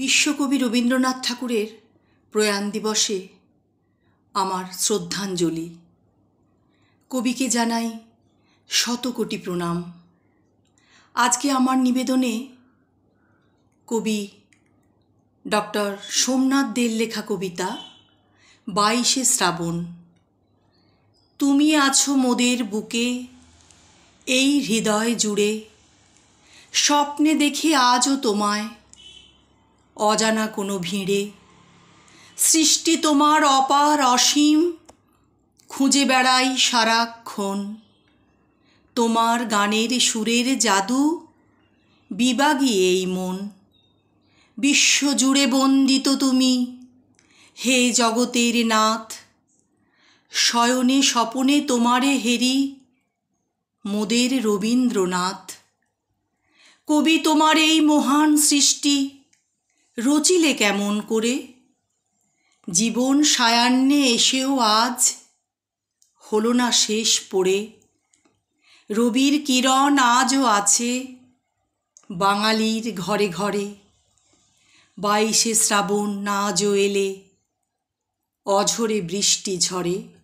বিশ্বকবি রবীন্দ্রনাথ ঠাকুরের প্রয়াণ দিবসে আমার শ্রদ্ধাঞ্জলি। কবিকে জানাই শত কোটি প্রণাম। আজকে আমার নিবেদনে কবি ডক্টর সোমনাথ দের লেখা কবিতা 22শে শ্রাবণ। তুমি আছো মোদের বুকে, এই হৃদয় জুড়ে, স্বপ্নে দেখি আজও তোমায়, অজানা কোনো ভিড়ে। সৃষ্টি তোমার অপার অসীম, খুঁজে বেড়াই সারাক্ষণ। তোমার গানের সুরের জাদু, বিবাগী এই মন। বিশ্বজুড়ে বন্দিত তুমি, হে জগতের নাথ। শয়নে স্বপনে তোমারে হেরি, মোদের রবীন্দ্রনাথ। কবি তোমার এই মহান সৃষ্টি রচিলে কেমন করে? জীবন সায়াহ্নে এসেও আজ হলো না শেষ পড়ে। রবির কিরণ আজও আছে বাঙালির ঘরে ঘরে। 22শে শ্রাবণ আজও এলে অঝরে বৃষ্টি ঝরে।